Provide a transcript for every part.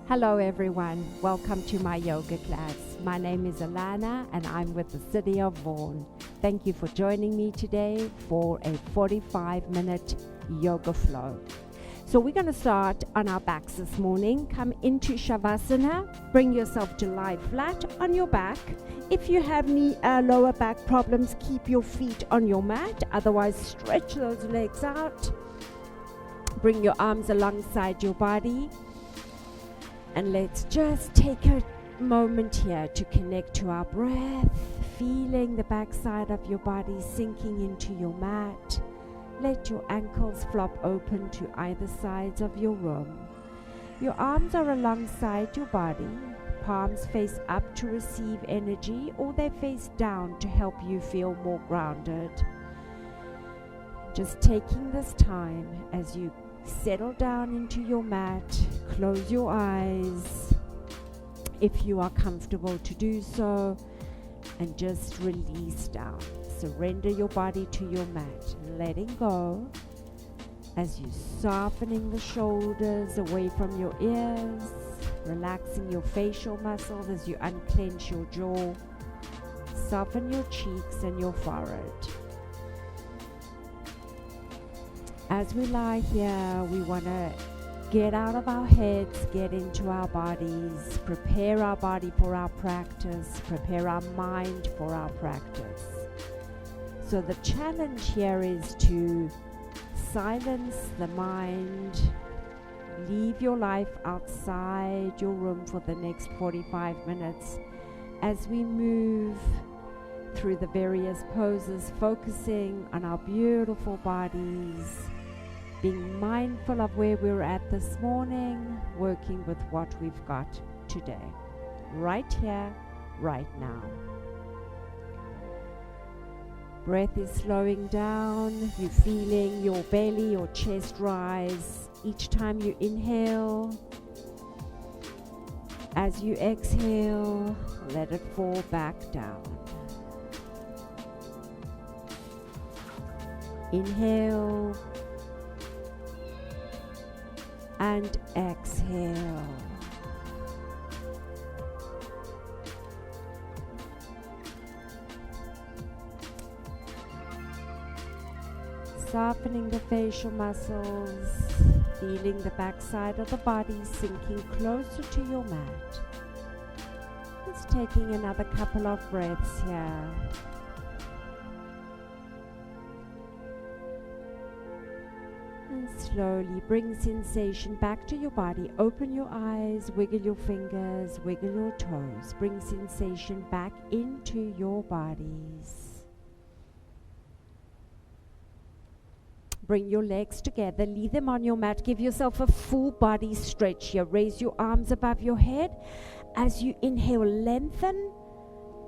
Hello everyone, welcome to my yoga class. My name is Alana and I'm with the City of Vaughan. Thank you for joining me today for a 45-minute yoga flow. So we're going to start on our backs this morning. Come into Shavasana, bring yourself to lie flat on your back. If you have lower back problems, keep your feet on your mat, otherwise stretch those legs out. Bring your arms alongside your body. And let's just take a moment here to connect to our breath, feeling the backside of your body sinking into your mat. Let your ankles flop open to either sides of your room. Your arms are alongside your body, palms face up to receive energy, or they face down to help you feel more grounded. Just taking this time as you settle down into your mat, close your eyes if you are comfortable to do so, and just release down. Surrender your body to your mat, letting go as you softening the shoulders away from your ears, relaxing your facial muscles as you unclench your jaw, soften your cheeks and your forehead. As we lie here, we want to get out of our heads, get into our bodies, prepare our body for our practice, prepare our mind for our practice. So the challenge here is to silence the mind, leave your life outside your room for the next 45 minutes as we move through the various poses, focusing on our beautiful bodies, being mindful of where we're at this morning, working with what we've got today, right here, right now. Breath is slowing down. You're feeling your belly or chest rise each time you inhale. As you exhale, let it fall back down. Inhale and exhale. Softening the facial muscles, feeling the backside of the body sinking closer to your mat. Just taking another couple of breaths here. And slowly bring sensation back to your body. Open your eyes, wiggle your fingers, wiggle your toes. Bring sensation back into your bodies. Bring your legs together, leave them on your mat. Give yourself a full body stretch here. Raise your arms above your head. As you inhale, lengthen.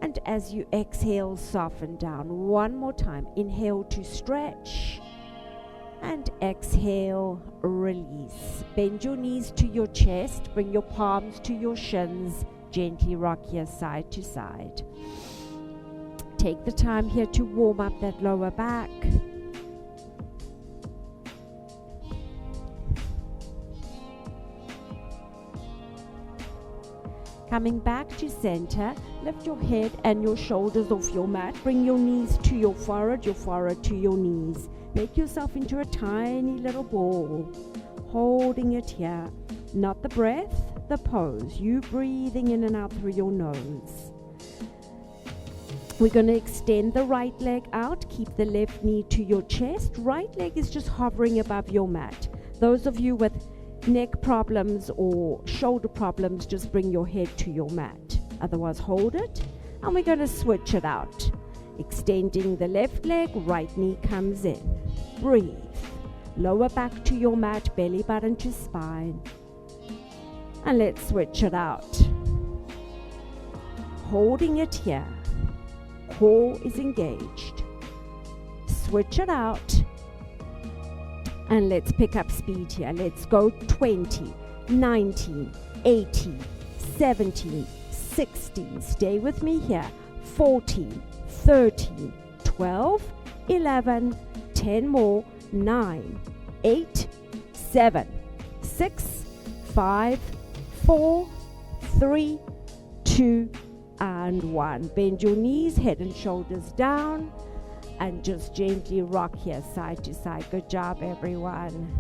And as you exhale, soften down. One more time. Inhale to stretch. And exhale, release. Bend your knees to your chest. Bring your palms to your shins. Gently rock here side to side. Take the time here to warm up that lower back. Coming back to center, lift your head and your shoulders off your mat. Bring your knees to your forehead to your knees. Make yourself into a tiny little ball, holding it here. Not the breath, the pose. You breathing in and out through your nose. We're going to extend the right leg out. Keep the left knee to your chest. Right leg is just hovering above your mat. Those of you with neck problems or shoulder problems, just bring your head to your mat. Otherwise, hold it. And we're going to switch it out. Extending the left leg, right knee comes in. Breathe. Lower back to your mat, belly button to spine. And let's switch it out. Holding it here. Core is engaged. Switch it out. And let's pick up speed here. Let's go 20, 19, 18, 17, 16. Stay with me here. 14, 13, 12, 11, 10 more, 9, 8, 7, 6, 5, 4, 3, 2, and 1. Bend your knees, head and shoulders down, and just gently rock here side to side. Good job, everyone.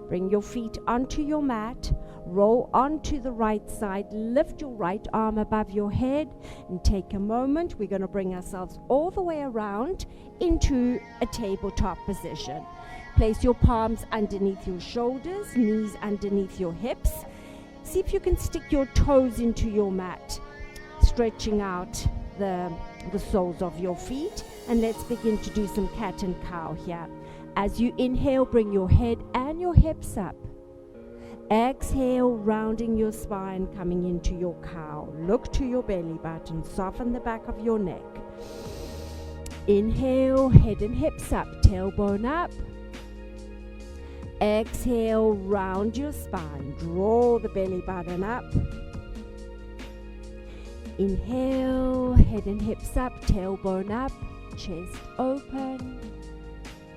Bring your feet onto your mat, roll onto the right side, lift your right arm above your head, and take a moment. We're going to bring ourselves all the way around into a tabletop position. Place your palms underneath your shoulders, knees underneath your hips. See if you can stick your toes into your mat, stretching out the soles of your feet. And let's begin to do some cat and cow here. As you inhale, bring your head and your hips up. Exhale, rounding your spine, coming into your cow. Look to your belly button, soften the back of your neck. Inhale, head and hips up, tailbone up. Exhale, round your spine, draw the belly button up. Inhale, head and hips up, tailbone up, chest open.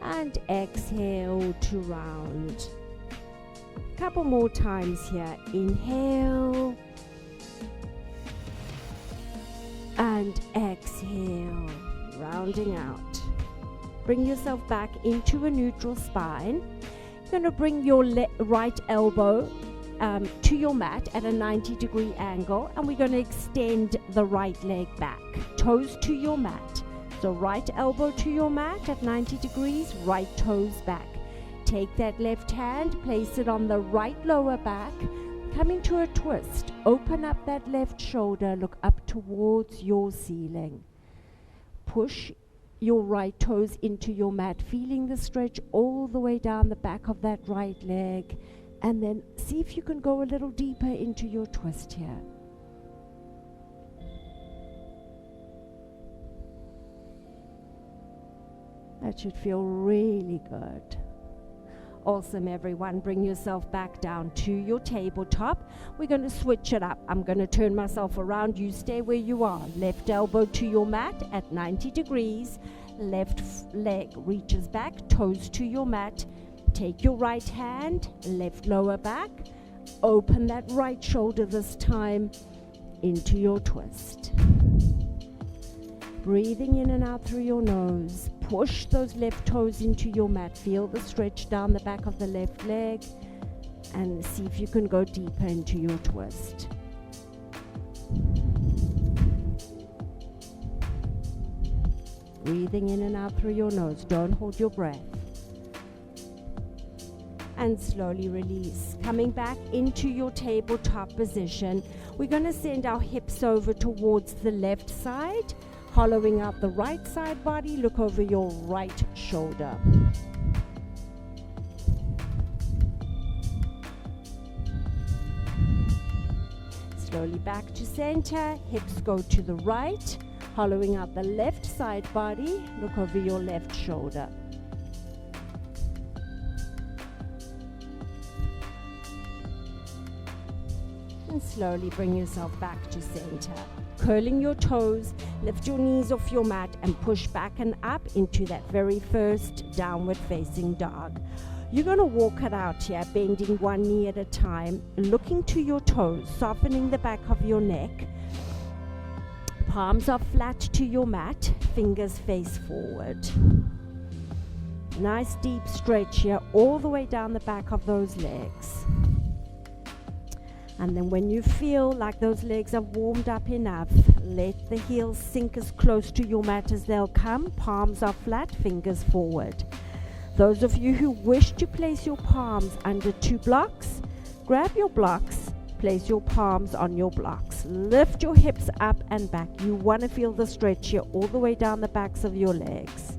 And exhale to round. Couple more times here. Inhale. And exhale, rounding out. Bring yourself back into a neutral spine. You're going to bring your right elbow to your mat at a 90-degree angle, and we're going to extend the right leg back. Toes to your mat. So right elbow to your mat at 90 degrees, right toes back. Take that left hand, place it on the right lower back, come into a twist. Open up that left shoulder, look up towards your ceiling. Push your right toes into your mat, feeling the stretch all the way down the back of that right leg. And then see if you can go a little deeper into your twist here. That should feel really good. Awesome, everyone. Bring yourself back down to your tabletop. We're going to switch it up. I'm going to turn myself around. You stay where you are. Left elbow to your mat at 90 degrees. Left leg reaches back, toes to your mat. Take your right hand, left lower back. Open that right shoulder this time into your twist. Breathing in and out through your nose. Push those left toes into your mat. Feel the stretch down the back of the left leg. And see if you can go deeper into your twist. Breathing in and out through your nose. Don't hold your breath. And slowly release. Coming back into your tabletop position. We're going to send our hips over towards the left side. Hollowing out the right side body, look over your right shoulder. Slowly back to center, hips go to the right. Hollowing out the left side body, look over your left shoulder. And slowly bring yourself back to center. Curling your toes, lift your knees off your mat and push back and up into that very first downward facing dog. You're going to walk it out here, bending one knee at a time, looking to your toes, softening the back of your neck. Palms are flat to your mat, fingers face forward. Nice deep stretch here, all the way down the back of those legs. And then when you feel like those legs are warmed up enough, let the heels sink as close to your mat as they'll come. Palms are flat, fingers forward. Those of you who wish to place your palms under two blocks, grab your blocks, place your palms on your blocks. Lift your hips up and back. You want to feel the stretch here all the way down the backs of your legs.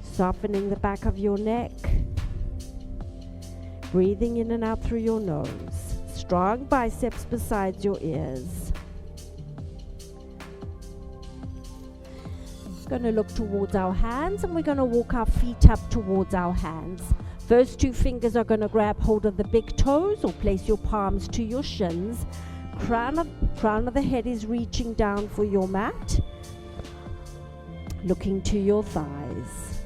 Softening the back of your neck. Breathing in and out through your nose. Strong biceps beside your ears. Going to look towards our hands, and we're going to walk our feet up towards our hands. First two fingers are going to grab hold of the big toes or place your palms to your shins. Crown of the head is reaching down for your mat. Looking to your thighs.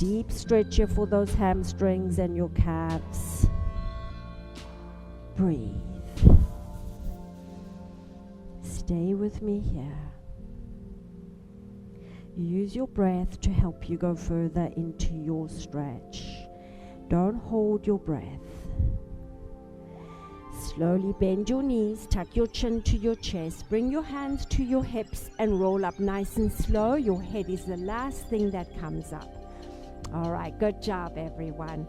Deep stretch here for those hamstrings and your calves. Breathe. Stay with me here. Use your breath to help you go further into your stretch. Don't hold your breath. Slowly bend your knees, tuck your chin to your chest, bring your hands to your hips and roll up nice and slow. Your head is the last thing that comes up. All right, good job everyone.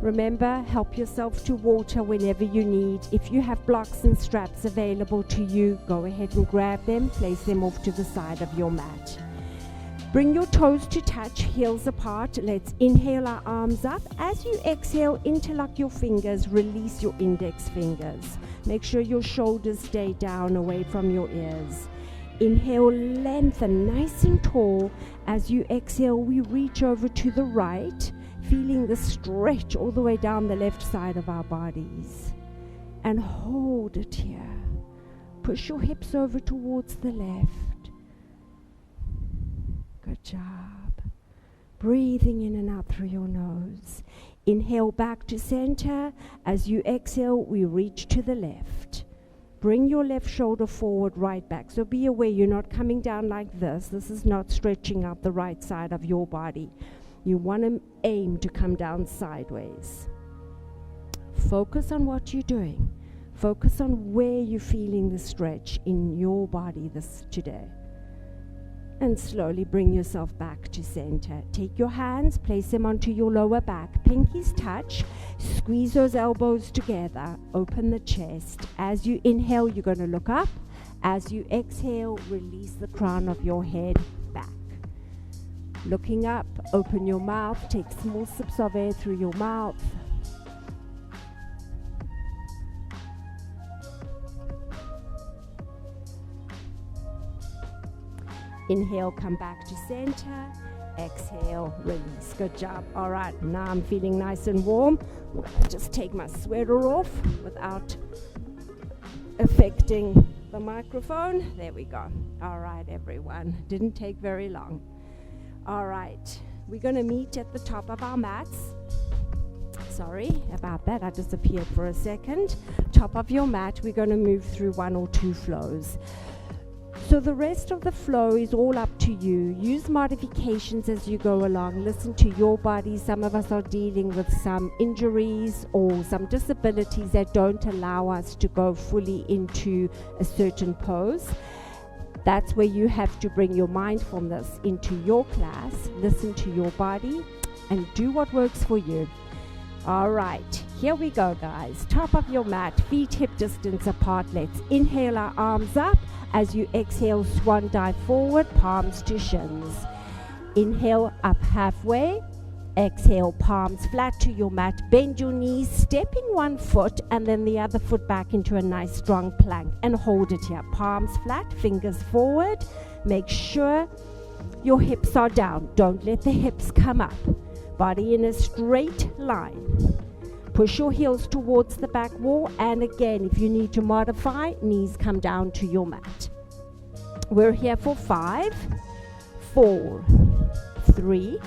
Remember, help yourself to water whenever you need. If you have blocks and straps available to you, go ahead and grab them, place them off to the side of your mat. Bring your toes to touch, heels apart. Let's inhale our arms up. As you exhale, interlock your fingers, release your index fingers. Make sure your shoulders stay down away from your ears. Inhale, lengthen nice and tall. As you exhale, we reach over to the right, feeling the stretch all the way down the left side of our bodies. And hold it here. Push your hips over towards the left. Good job. Breathing in and out through your nose. Inhale back to center. As you exhale, we reach to the left. Bring your left shoulder forward, right back. So be aware you're not coming down like this. This is not stretching out the right side of your body. You want to aim to come down sideways. Focus on what you're doing. Focus on where you're feeling the stretch in your body today. And slowly bring yourself back to center. Take your hands, place them onto your lower back. Pinkies touch. Squeeze those elbows together. Open the chest. As you inhale, you're going to look up. As you exhale, release the crown of your head back. Looking up, open your mouth. Take small sips of air through your mouth. Inhale, come back to center. Exhale, release. Good job. All right, now I'm feeling nice and warm. Just take my sweater off without affecting the microphone. There we go. All right, everyone. Didn't take very long. All right, we're going to meet at the top of our mats. Sorry about that. I disappeared for a second. Top of your mat, we're going to move through 1 or 2 flows. So the rest of the flow is all up to you. Use modifications as you go along. Listen to your body. Some of us are dealing with some injuries or some disabilities that don't allow us to go fully into a certain pose. That's where you have to bring your mindfulness into your class. Listen to your body and do what works for you. All right, here we go, guys. Top of your mat, feet hip distance apart. Let's inhale our arms up. As you exhale, swan dive forward, palms to shins. Inhale, up halfway. Exhale, palms flat to your mat. Bend your knees, stepping one foot and then the other foot back into a nice strong plank. And hold it here. Palms flat, fingers forward. Make sure your hips are down. Don't let the hips come up. Body in a straight line. Push your heels towards the back wall, and again, if you need to modify, knees come down to your mat. We're here for 5, 4, 3,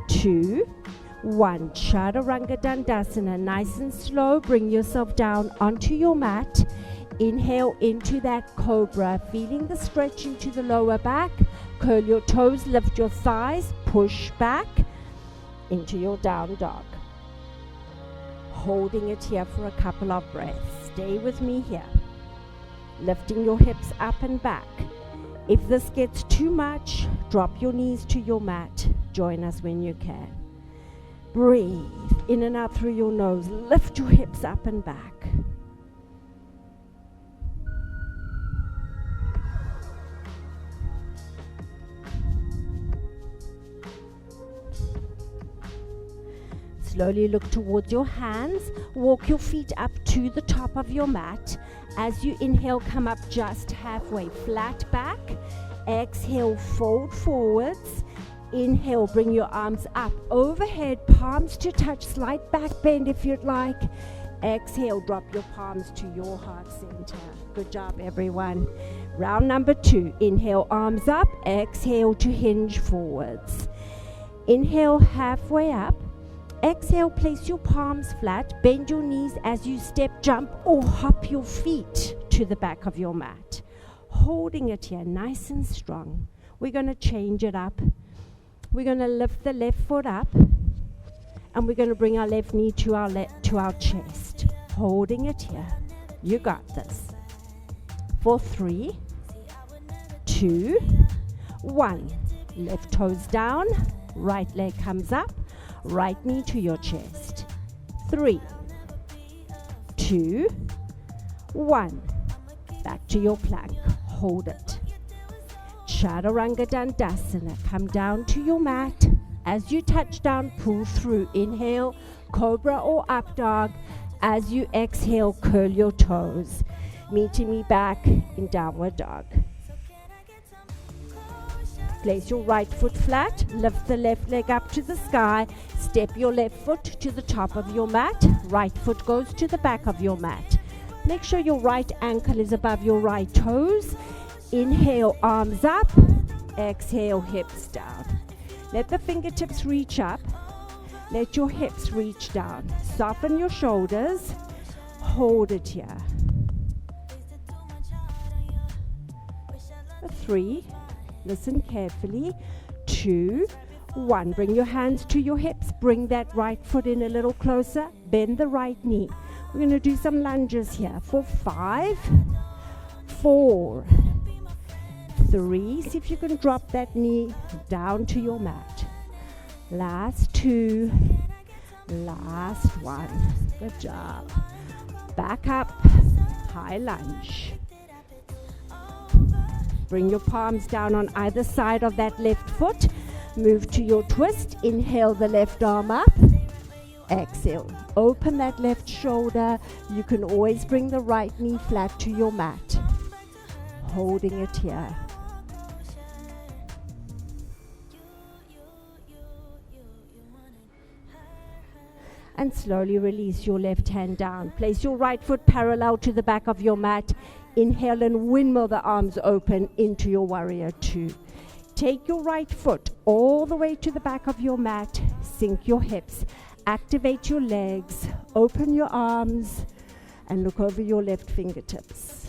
2, 1. Chaturanga Dandasana. Nice and slow. Bring yourself down onto your mat. Inhale into that cobra, feeling the stretch into the lower back. Curl your toes, lift your thighs, push back into your down dog. Holding it here for a couple of breaths. Stay with me here. Lifting your hips up and back. If this gets too much, drop your knees to your mat. Join us when you can. Breathe in and out through your nose. Lift your hips up and back. Slowly look towards your hands. Walk your feet up to the top of your mat. As you inhale, come up just halfway, flat back. Exhale, fold forwards. Inhale, bring your arms up overhead, palms to touch, slight back bend if you'd like. Exhale, drop your palms to your heart center. Good job, everyone. Round number 2. Inhale, arms up. Exhale to hinge forwards. Inhale halfway up. Exhale, place your palms flat, bend your knees as you step, jump, or hop your feet to the back of your mat. Holding it here, nice and strong. We're going to change it up. We're going to lift the left foot up, and we're going to bring our left knee to our chest. Holding it here. You got this. For 3, 2, 1. Left toes down, right leg comes up, right knee to your chest. 3, 2, 1. Back to your plank. Hold it. Chaturanga Dandasana. Come down to your mat. As you touch down, pull through. Inhale, cobra or up dog. As you exhale, curl your toes. Meeting me back in downward dog. Place your right foot flat. Lift the left leg up to the sky. Step your left foot to the top of your mat. Right foot goes to the back of your mat. Make sure your right ankle is above your right toes. Inhale, arms up. Exhale, hips down. Let the fingertips reach up. Let your hips reach down. Soften your shoulders. Hold it here. 3. Listen carefully. 2, 1. Bring your hands to your hips. Bring that right foot in a little closer. Bend the right knee. We're going to do some lunges here. For 5, 4, 3. See if you can drop that knee down to your mat. Last 2. Last 1. Good job. Back up. High lunge. Bring your palms down on either side of that left foot. Move to your twist. Inhale the left arm up. Exhale. Open that left shoulder. You can always bring the right knee flat to your mat. Holding it here. And slowly release your left hand down. Place your right foot parallel to the back of your mat. Inhale and windmill the arms open into your warrior 2. Take your right foot all the way to the back of your mat. Sink your hips. Activate your legs. Open your arms. And look over your left fingertips.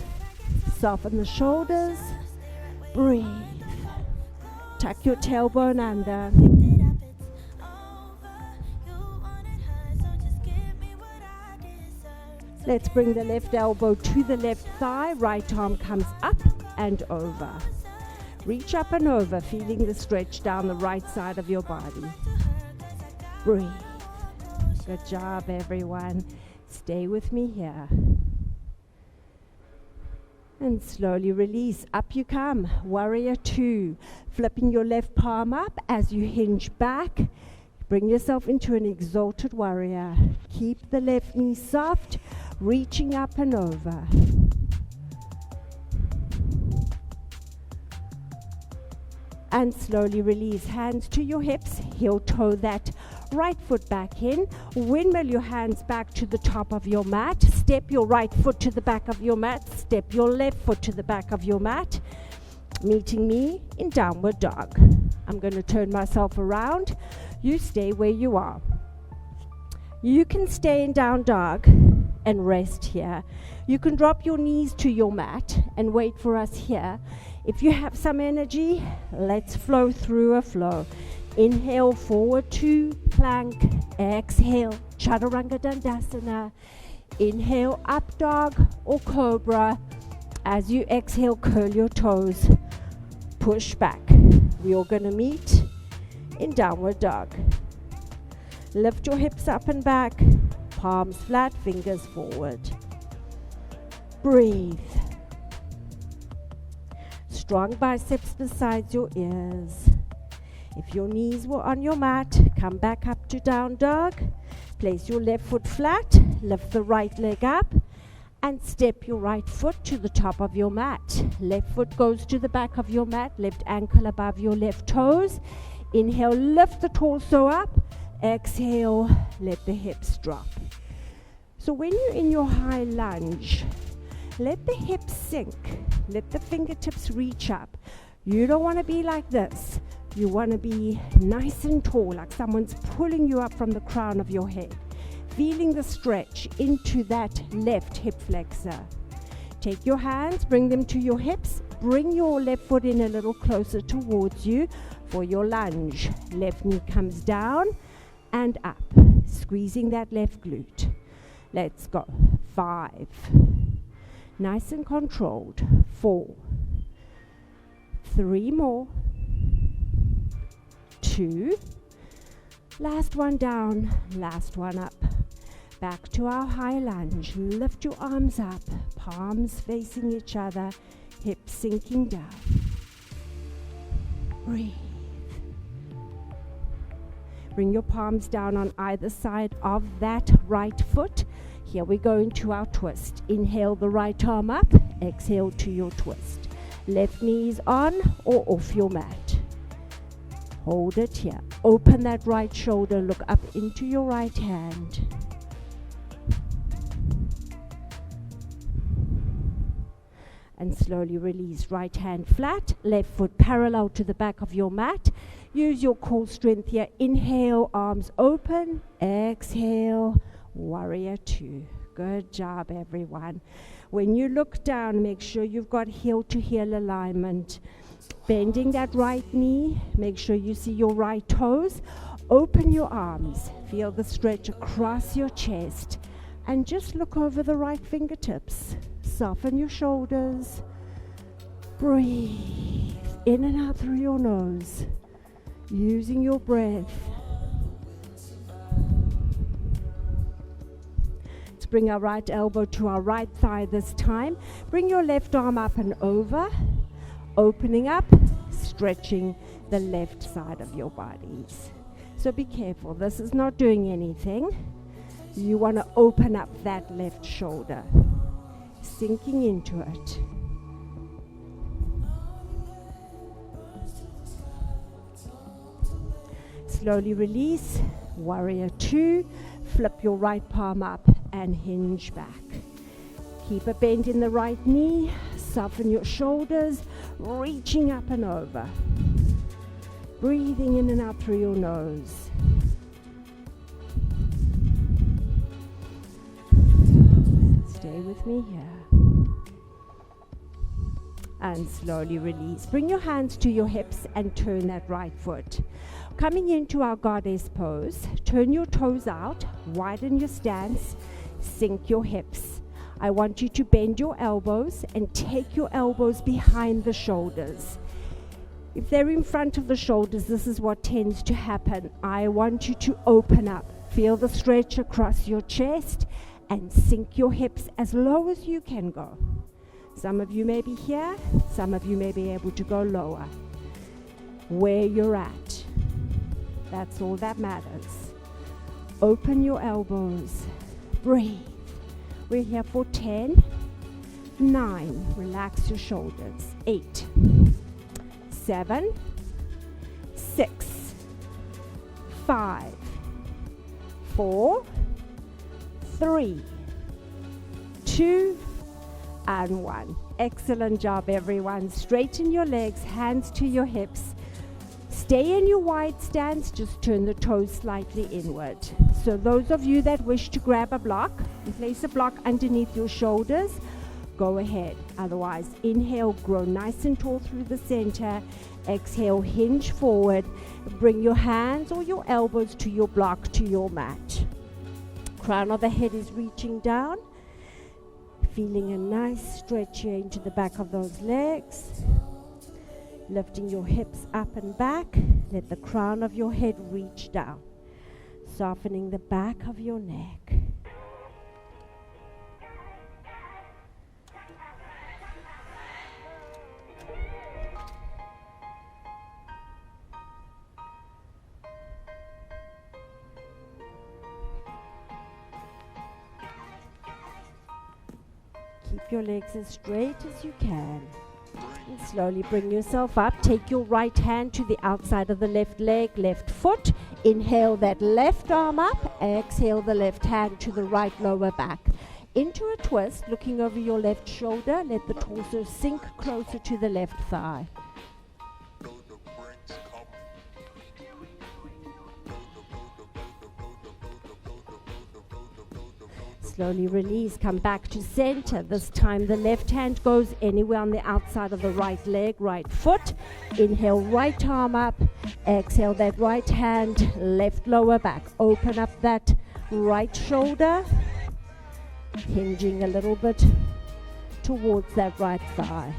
Soften the shoulders. Breathe. Tuck your tailbone under. Let's bring the left elbow to the left thigh. Right arm comes up and over. Reach up and over, feeling the stretch down the right side of your body. Breathe. Good job, everyone. Stay with me here. And slowly release. Up you come. Warrior 2. Flipping your left palm up as you hinge back. Bring yourself into an exalted warrior. Keep the left knee soft. Reaching up and over. And slowly release. Hands to your hips. Heel toe that right foot back in. Windmill your hands back to the top of your mat. Step your right foot to the back of your mat. Step your left foot to the back of your mat. Meeting me in downward dog. I'm going to turn myself around. You stay where you are. You can stay in down dog and rest here. You can drop your knees to your mat and wait for us here. If you have some energy, let's flow through a flow. Inhale, forward 2, plank. Exhale, Chaturanga Dandasana. Inhale, up dog or cobra. As you exhale, curl your toes. Push back. We're all going to meet in downward dog. Lift your hips up and back. Palms flat, fingers forward. Breathe. Strong biceps beside your ears. If your knees were on your mat, come back up to down dog. Place your left foot flat, lift the right leg up, and step your right foot to the top of your mat. Left foot goes to the back of your mat, left ankle above your left toes. Inhale, lift the torso up. Exhale, let the hips drop. So when you're in your high lunge, let the hips sink. Let the fingertips reach up. You don't want to be like this. You want to be nice and tall, like someone's pulling you up from the crown of your head. Feeling the stretch into that left hip flexor. Take your hands, bring them to your hips. Bring your left foot in a little closer towards you for your lunge. Left knee comes down and up. Squeezing that left glute. Let's go. 5. Nice and controlled. 4. 3 more. 2. Last one down, last one up. Back to our high lunge. Lift your arms up, palms facing each other, hips sinking down. Breathe. Bring your palms down on either side of that right foot. Here we go into our twist. Inhale the right arm up, exhale to your twist. Left knee is on or off your mat. Hold it here. Open that right shoulder, look up into your right hand. And slowly release. Right hand flat, left foot parallel to the back of your mat. Use your core strength here. Inhale, arms open. Exhale, warrior 2. Good job, everyone. When you look down, make sure you've got heel to heel alignment. Bending that right knee, make sure you see your right toes. Open your arms, feel the stretch across your chest, and just look over the right fingertips. Soften your shoulders. Breathe in and out through your nose, using your breath. Let's bring our right elbow to our right thigh this time. Bring your left arm up and over. Opening up, stretching the left side of your bodies. So be careful, this is not doing anything. You want to open up that left shoulder, sinking into it. Slowly release, warrior 2. Flip your right palm up and hinge back. Keep a bend in the right knee. Soften your shoulders, reaching up and over. Breathing in and out through your nose. Stay with me here. And slowly release. Bring your hands to your hips and turn that right foot. Coming into our goddess pose, turn your toes out, widen your stance, sink your hips. I want you to bend your elbows and take your elbows behind the shoulders. If they're in front of the shoulders, this is what tends to happen. I want you to open up. Feel the stretch across your chest and sink your hips as low as you can go. Some of you may be here, some of you may be able to go lower. Where you're at, that's all that matters. Open your elbows. Breathe. We're here for 10, 9, relax your shoulders, 8, 7, 6, 5, 4, 3, 2, and 1. Excellent job, everyone. Straighten your legs, hands to your hips. Stay in your wide stance, just turn the toes slightly inward. So those of you that wish to grab a block and place a block underneath your shoulders, go ahead. Otherwise, inhale, grow nice and tall through the center. Exhale, hinge forward. Bring your hands or your elbows to your block, to your mat. Crown of the head is reaching down. Feeling a nice stretch here into the back of those legs. Lifting your hips up and back. Let the crown of your head reach down. Softening the back of your neck. Keep your legs as straight as you can. And slowly bring yourself up. Take your right hand to the outside of the left leg, left foot. Inhale that left arm up. Exhale the left hand to the right lower back. Into a twist, looking over your left shoulder. Let the torso sink closer to the left thigh. Slowly release, come back to center. This time the left hand goes anywhere on the outside of the right leg, right foot. Inhale, right arm up. Exhale, that right hand, left lower back. Open up that right shoulder, hinging a little bit towards that right thigh.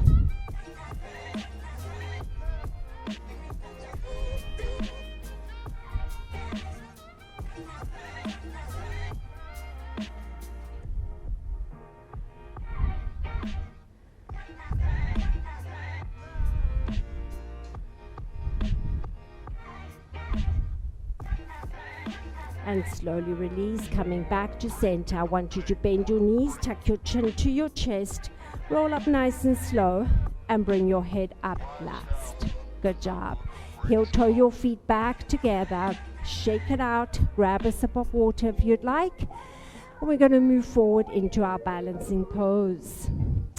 And slowly release, coming back to center. I want you to bend your knees, tuck your chin to your chest, roll up nice and slow, and bring your head up last. Good job. Heel toe your feet back together, shake it out, grab a sip of water if you'd like. And we're going to move forward into our balancing pose.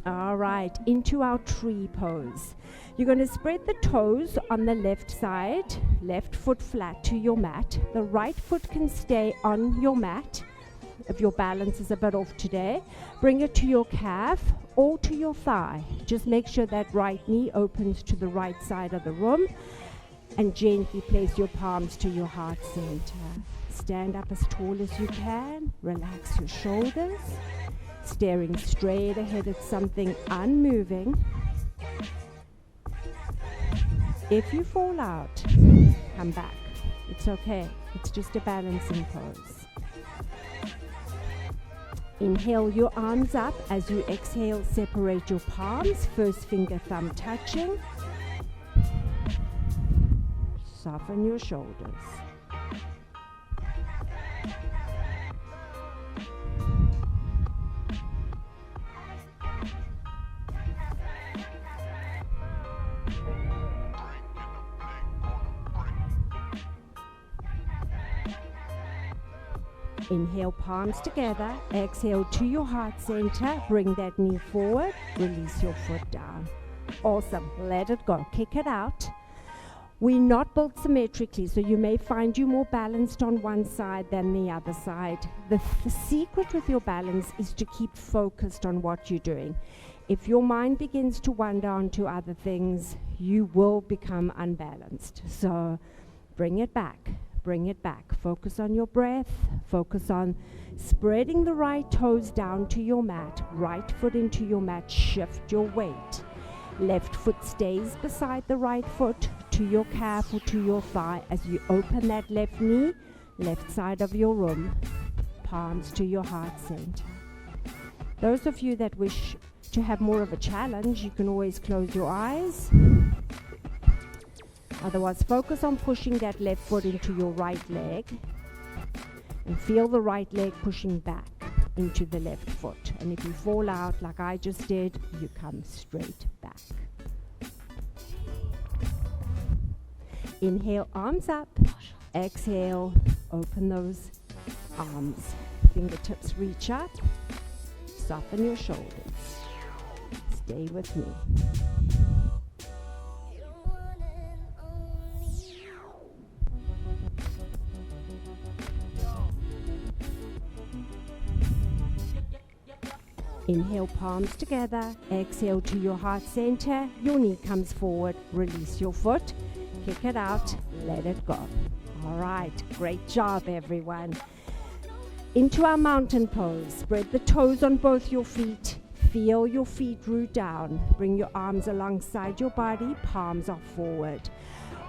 All right, into our tree pose. You're going to spread the toes on the left side, left foot flat to your mat. The right foot can stay on your mat. If your balance is a bit off today, bring it to your calf or to your thigh. Just make sure that right knee opens to the right side of the room, and gently place your palms to your heart center. Stand up as tall as you can. Relax your shoulders. Staring straight ahead at something unmoving. If you fall out, come back. It's okay. It's just a balancing pose. Inhale your arms up. As you exhale, separate your palms. First finger, thumb touching. Soften your shoulders. Inhale, palms together. Exhale to your heart center. Bring that knee forward. Release your foot down. Awesome. Let it go. Kick it out. We're not built symmetrically, so you may find you more balanced on one side than the other side. The secret with your balance is to keep focused on what you're doing. If your mind begins to wander onto other things, you will become unbalanced. So bring it back. Bring it back. Focus on your breath. Focus on spreading the right toes down to your mat. Right foot into your mat. Shift your weight. Left foot stays beside the right foot to your calf or to your thigh as you open that left knee, left side of your room. Palms to your heart center. Those of you that wish to have more of a challenge, you can always close your eyes. Otherwise, focus on pushing that left foot into your right leg and feel the right leg pushing back into the left foot. And if you fall out like I just did, you come straight back. Inhale, arms up. Exhale, open those arms. Fingertips reach up. Soften your shoulders. Stay with me. Inhale, palms together. Exhale to your heart center. Your knee comes forward. Release your foot. Kick it out. Let it go. All right. Great job, everyone. Into our mountain pose. Spread the toes on both your feet. Feel your feet root down. Bring your arms alongside your body. Palms are forward.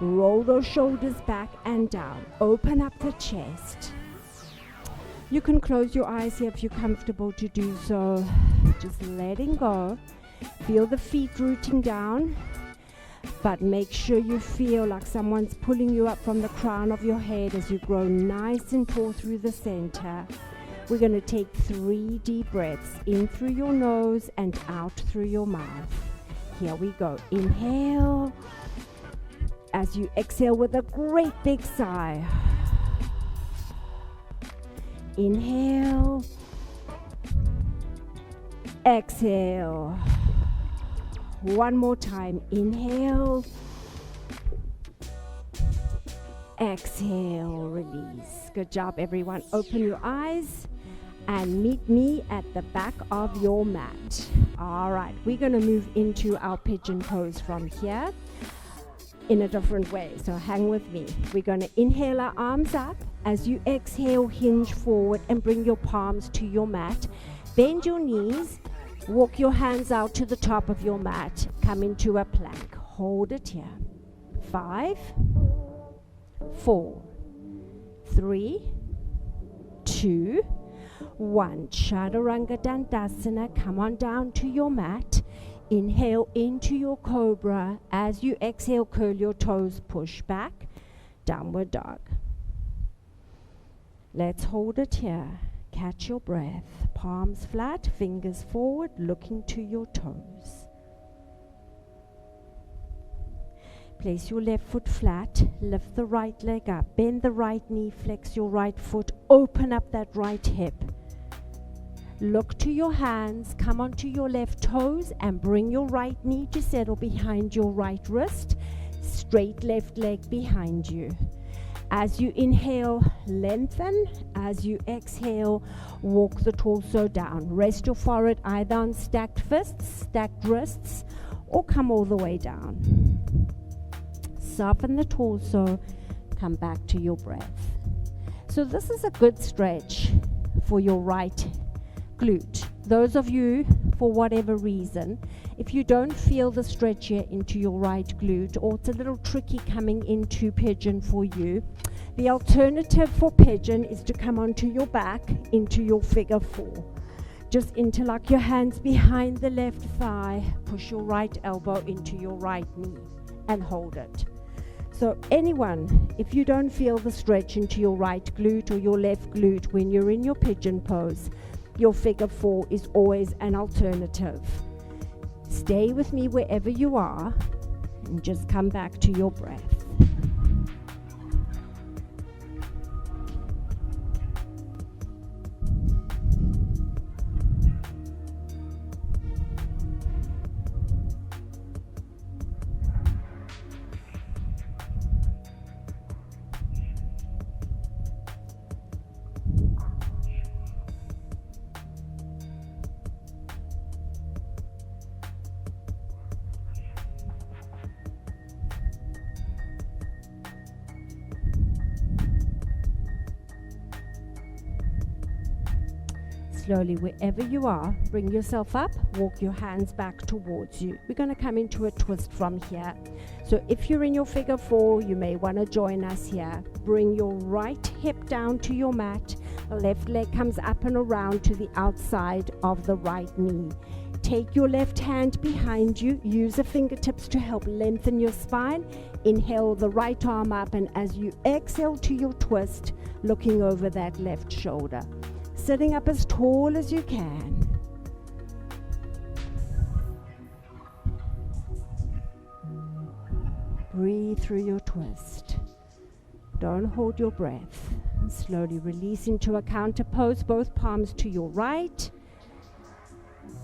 Roll those shoulders back and down. Open up the chest. You can close your eyes here if you're comfortable to do so. Just letting go. Feel the feet rooting down, but make sure you feel like someone's pulling you up from the crown of your head as you grow nice and tall through the center. We're going to take 3 deep breaths in through your nose and out through your mouth. Here we go. Inhale. As you exhale with a great big sigh. Inhale. Exhale. One more time. Inhale. Exhale. Release. Good job, everyone. Open your eyes and meet me at the back of your mat. All right, we're going to move into our pigeon pose from here in a different way. So hang with me. We're going to inhale our arms up. As you exhale, hinge forward and bring your palms to your mat. Bend your knees. Walk your hands out to the top of your mat. Come into a plank. Hold it here. 5, 4, 3, 2, 1. Chaturanga Dandasana. Come on down to your mat. Inhale into your cobra. As you exhale, curl your toes, push back. Downward dog. Let's hold it here. Catch your breath. Palms flat, fingers forward, looking to your toes. Place your left foot flat, lift the right leg up, bend the right knee, flex your right foot, open up that right hip. Look to your hands, come onto your left toes and bring your right knee to settle behind your right wrist. Straight left leg behind you. As you inhale, lengthen. As you exhale, walk the torso down. Rest your forehead either on stacked fists, stacked wrists, or come all the way down. Soften the torso, come back to your breath. So this is a good stretch for your right glute. Those of you, for whatever reason, if you don't feel the stretch here into your right glute, or it's a little tricky coming into pigeon for you, the alternative for pigeon is to come onto your back into your figure 4. Just interlock your hands behind the left thigh, push your right elbow into your right knee and hold it. So anyone, if you don't feel the stretch into your right glute or your left glute when you're in your pigeon pose, your figure 4 is always an alternative. Stay with me wherever you are and just come back to your breath. Slowly, wherever you are, bring yourself up, walk your hands back towards you. We're going to come into a twist from here. So if you're in your figure 4, you may want to join us here. Bring your right hip down to your mat. Left leg comes up and around to the outside of the right knee. Take your left hand behind you. Use the fingertips to help lengthen your spine. Inhale the right arm up, and as you exhale to your twist, looking over that left shoulder. Sitting up as tall as you can. Breathe through your twist. Don't hold your breath. And slowly release into a counter pose, both palms to your right.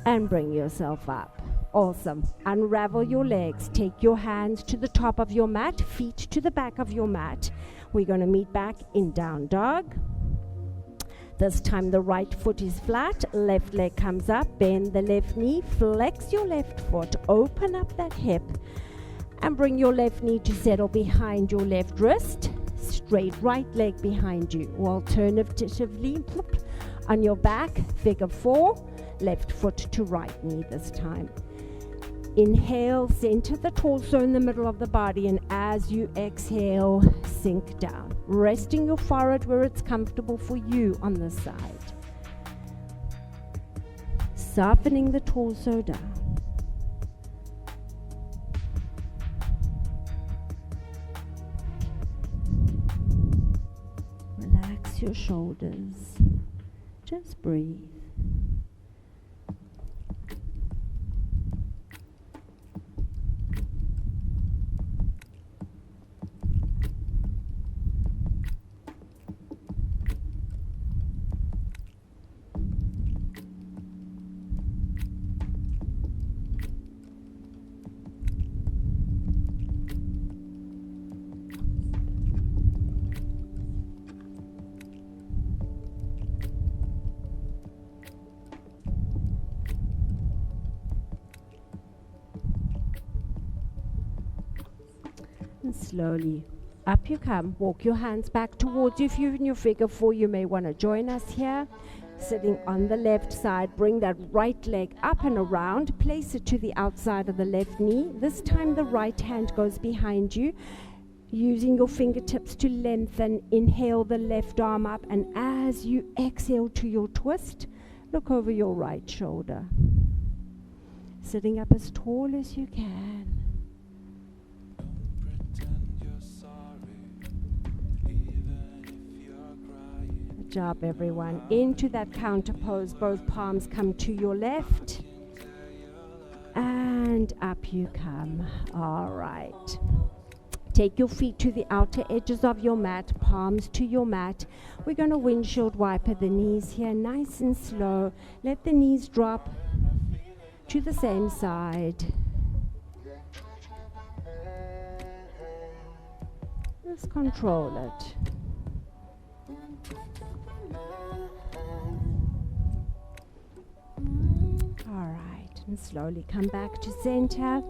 And bring yourself up. Awesome. Unravel your legs. Take your hands to the top of your mat, feet to the back of your mat. We're going to meet back in down dog. This time the right foot is flat, left leg comes up, bend the left knee, flex your left foot, open up that hip, and bring your left knee to settle behind your left wrist, straight right leg behind you, or alternatively, on your back, figure 4, left foot to right knee this time. Inhale, center the torso in the middle of the body, and as you exhale, sink down, resting your forehead where it's comfortable for you on this side. Softening the torso down. Relax your shoulders. Just breathe. And slowly up you come. Walk your hands back towards you. If you're in your figure four, you may want to join us here. Sitting on the left side, bring that right leg up and around. Place it to the outside of the left knee. This time the right hand goes behind you. Using your fingertips to lengthen, inhale the left arm up, and as you exhale to your twist, look over your right shoulder. Sitting up as tall as you can. Good job, everyone. Into that counter pose, both palms come to your left, and up you come. All right. Take your feet to the outer edges of your mat, palms to your mat. We're going to windshield wiper the knees here, nice and slow. Let the knees drop to the same side. Just control it. All right, and slowly come back to center.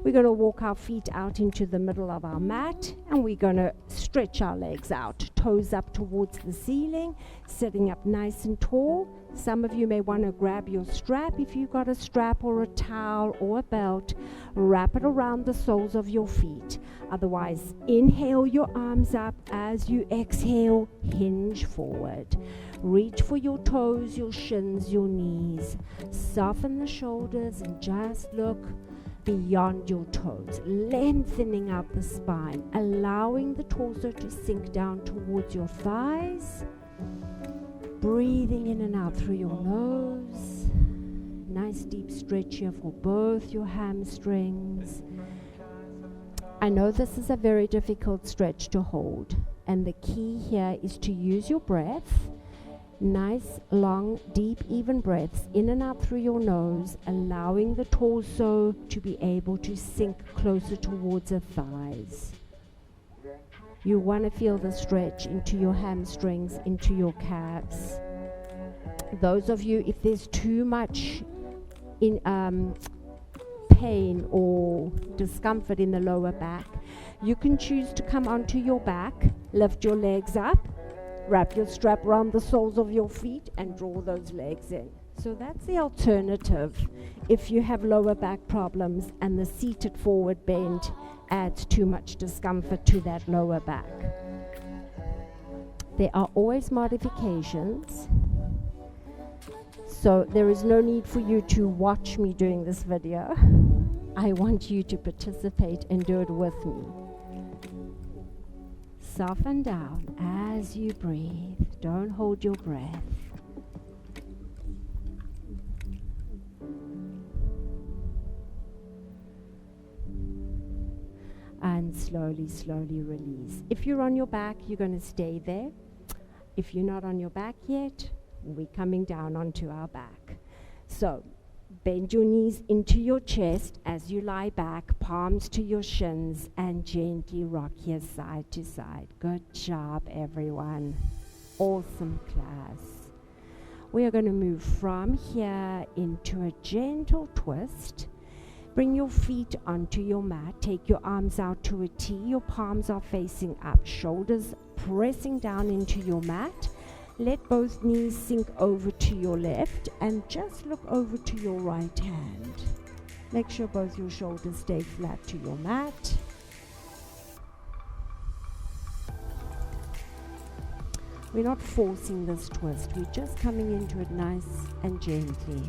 We're going to walk our feet out into the middle of our mat, and we're going to stretch our legs out, toes up towards the ceiling, sitting up nice and tall. Some of you may want to grab your strap. If you've got a strap or a towel or a belt, wrap it around the soles of your feet. Otherwise, inhale your arms up. As you exhale, hinge forward. Reach for your toes, your shins, your knees. Soften the shoulders and just look beyond your toes, lengthening out the spine, allowing the torso to sink down towards your thighs. Breathing in and out through your nose. Nice deep stretch here for both your hamstrings. I know this is a very difficult stretch to hold, and the key here is to use your breath. Nice, long, deep, even breaths in and out through your nose, allowing the torso to be able to sink closer towards the thighs. You want to feel the stretch into your hamstrings, into your calves. Those of you, if there's too much in pain or discomfort in the lower back, you can choose to come onto your back, lift your legs up, wrap your strap around the soles of your feet and draw those legs in. So that's the alternative if you have lower back problems and the seated forward bend adds too much discomfort to that lower back. There are always modifications, so there is no need for you to watch me doing this video. I want you to participate and do it with me. Soften down as you breathe. Don't hold your breath. And slowly, slowly release. If you're on your back, you're going to stay there. If you're not on your back yet, we're coming down onto our back. So bend your knees into your chest as you lie back, palms to your shins, and gently rock here side to side. Good job, everyone. Awesome class. We are going to move from here into a gentle twist. Bring your feet onto your mat. Take your arms out to a T. Your palms are facing up. Shoulders pressing down into your mat. Let both knees sink over to your left and just look over to your right hand. Make sure both your shoulders stay flat to your mat. We're not forcing this twist. We're just coming into it nice and gently.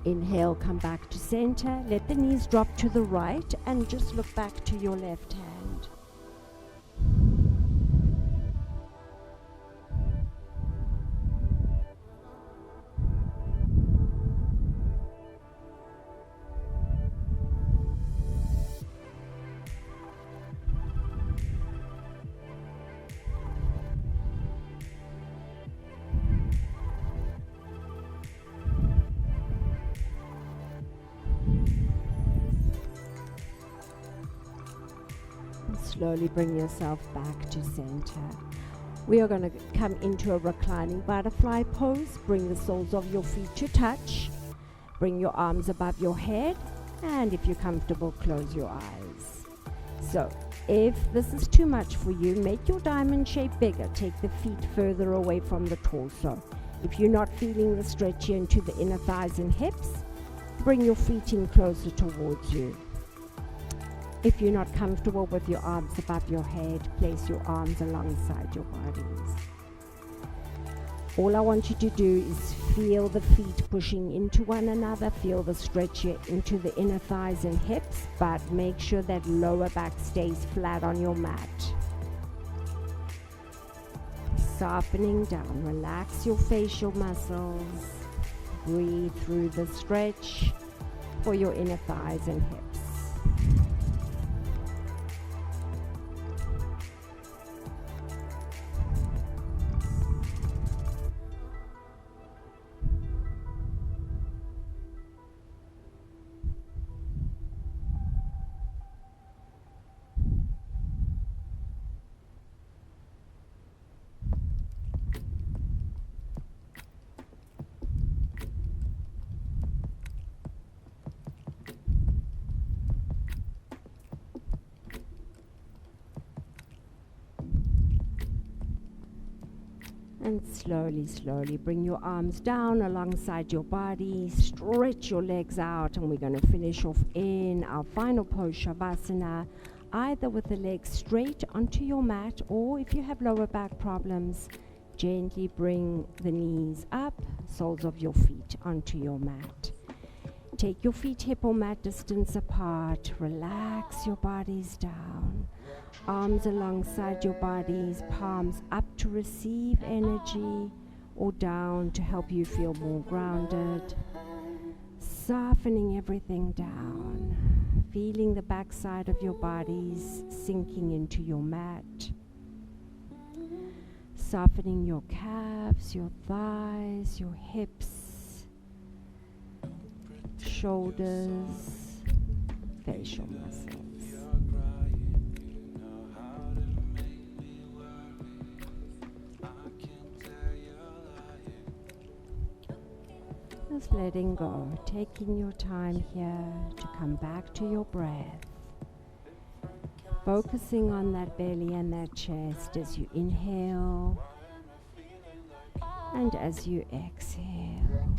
Inhale, come back to center. Let the knees drop to the right and just look back to your left hand. slowly bring yourself back to center. We are going to come into a reclining butterfly pose. Bring the soles of your feet to touch. Bring your arms above your head. And if you're comfortable, close your eyes. So, if this is too much for you, make your diamond shape bigger. Take the feet further away from the torso. If you're not feeling the stretch here into the inner thighs and hips, bring your feet in closer towards you. If you're not comfortable with your arms above your head, place your arms alongside your bodies. All I want you to do is feel the feet pushing into one another, feel the stretch here into the inner thighs and hips, but make sure that lower back stays flat on your mat. Softening down, relax your facial muscles, breathe through the stretch for your inner thighs and hips. And slowly, slowly bring your arms down alongside your body. Stretch your legs out, and we're going to finish off in our final pose, Shavasana, either with the legs straight onto your mat, or if you have lower back problems, gently bring the knees up, soles of your feet onto your mat. Take your feet hip or mat distance apart. Relax your bodies down. Arms alongside your bodies, palms up to receive energy or down to help you feel more grounded. Softening everything down. Feeling the backside of your bodies sinking into your mat. Softening your calves, your thighs, your hips, shoulders, facial muscles. Just letting go, taking your time here to come back to your breath. Focusing on that belly and that chest as you inhale and as you exhale.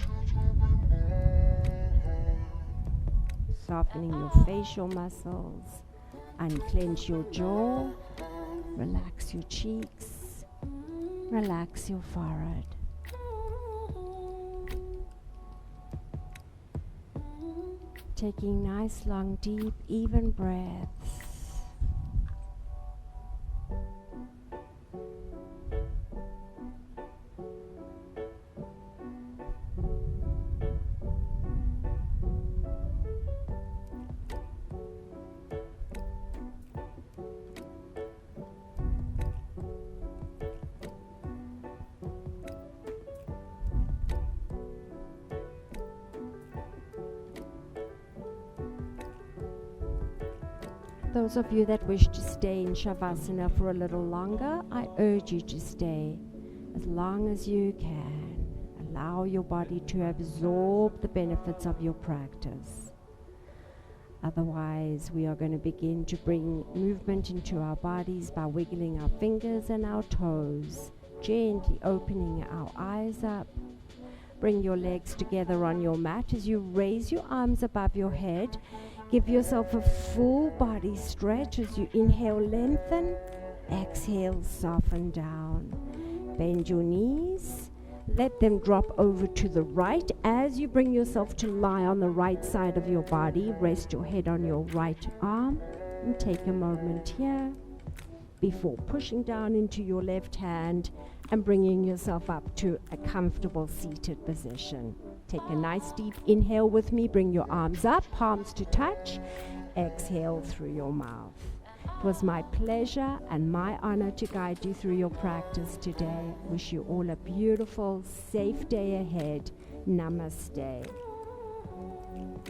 Softening your facial muscles, unclench your jaw, relax your cheeks, relax your forehead. Taking nice, long, deep, even breaths. Those of you that wish to stay in Shavasana for a little longer, I urge you to stay as long as you can. Allow your body to absorb the benefits of your practice. Otherwise, we are going to begin to bring movement into our bodies by wiggling our fingers and our toes, gently opening our eyes up. Bring your legs together on your mat as you raise your arms above your head. Give yourself a full body stretch as you inhale, lengthen. Exhale, soften down. Bend your knees. Let them drop over to the right. As you bring yourself to lie on the right side of your body, rest your head on your right arm and take a moment here before pushing down into your left hand and bringing yourself up to a comfortable seated position. Take a nice deep inhale with me. Bring your arms up, palms to touch. Exhale through your mouth. It was my pleasure and my honor to guide you through your practice today. Wish you all a beautiful, safe day ahead. Namaste.